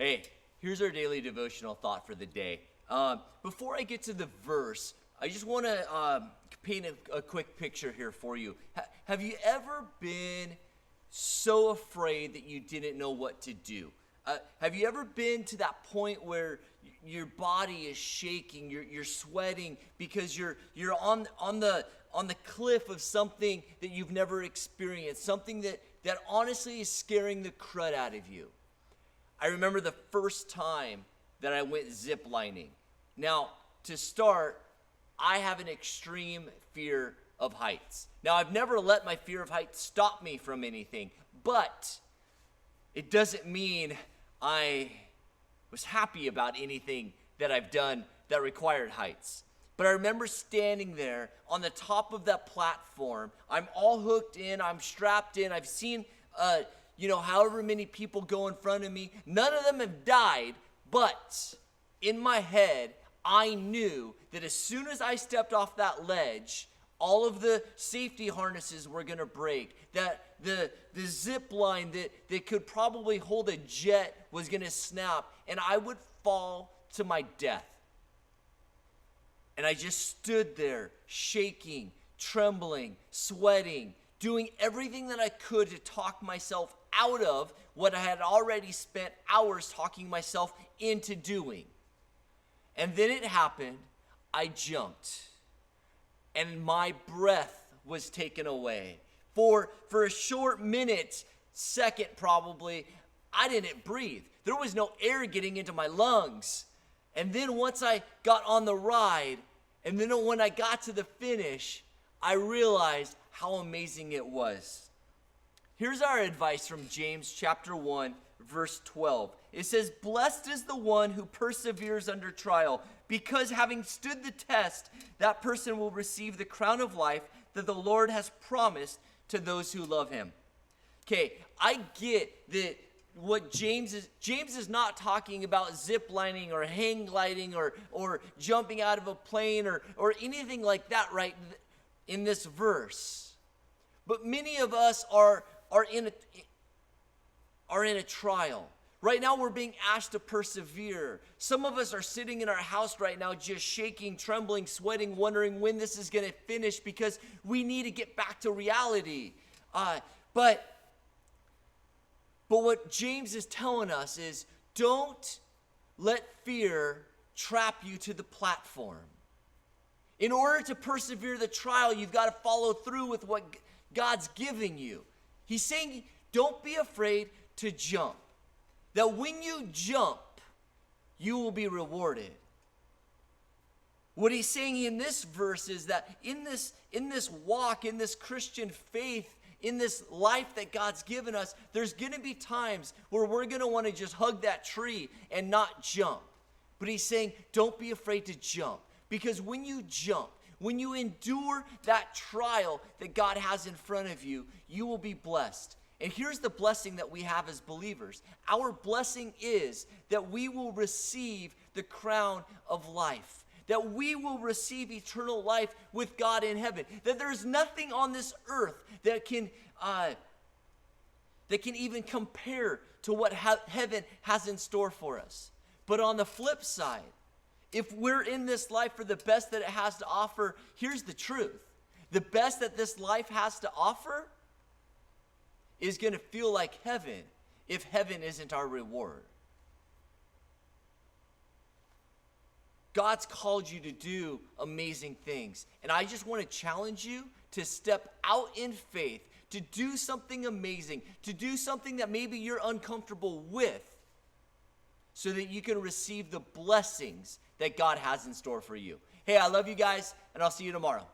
Hey, here's our daily devotional thought for the day. Before I get to the verse, I just want to paint a quick picture here for you. Have you ever been so afraid that you didn't know what to do? Have you ever been to that point where your body is shaking, you're sweating because you're on the cliff of something that you've never experienced, something that honestly is scaring the crud out of you? I remember the first time that I went zip lining. Now, to start, I have an extreme fear of heights. Now, I've never let my fear of heights stop me from anything, but it doesn't mean I was happy about anything that I've done that required heights. But I remember standing there on the top of that platform. I'm all hooked in, I'm strapped in, I've seen however many people go in front of me. None of them have died, but in my head, I knew that as soon as I stepped off that ledge, all of the safety harnesses were going to break, that the zip line that could probably hold a jet was going to snap, and I would fall to my death. And I just stood there, shaking, trembling, sweating, doing everything that I could to talk myself out of what I had already spent hours talking myself into doing. And then it happened. I jumped, and my breath was taken away. For a short second probably, I didn't breathe. There was no air getting into my lungs. And then once I got on the ride, and then when I got to the finish, I realized how amazing it was. Here's our advice from James chapter 1, verse 12. It says, "Blessed is the one who perseveres under trial, because having stood the test, that person will receive the crown of life that the Lord has promised to those who love him." Okay, I get that what James is not talking about zip lining or hang gliding or jumping out of a plane or anything like that right in this verse. But many of us are in a trial. Right now we're being asked to persevere. Some of us are sitting in our house right now just shaking, trembling, sweating, wondering when this is going to finish because we need to get back to reality. But what James is telling us is, don't let fear trap you to the platform. In order to persevere the trial, you've got to follow through with what God's giving you. He's saying, don't be afraid to jump. That when you jump, you will be rewarded. What he's saying in this verse is that in this walk, in this Christian faith, in this life that God's given us, there's going to be times where we're going to want to just hug that tree and not jump. But he's saying, don't be afraid to jump. Because when you jump, when you endure that trial that God has in front of you, you will be blessed. And here's the blessing that we have as believers. Our blessing is that we will receive the crown of life. That we will receive eternal life with God in heaven. That there's nothing on this earth that can even compare to what heaven has in store for us. But on the flip side, if we're in this life for the best that it has to offer, here's the truth. The best that this life has to offer is going to feel like heaven if heaven isn't our reward. God's called you to do amazing things. And I just want to challenge you to step out in faith, to do something amazing, to do something that maybe you're uncomfortable with, so that you can receive the blessings that God has in store for you. Hey, I love you guys, and I'll see you tomorrow.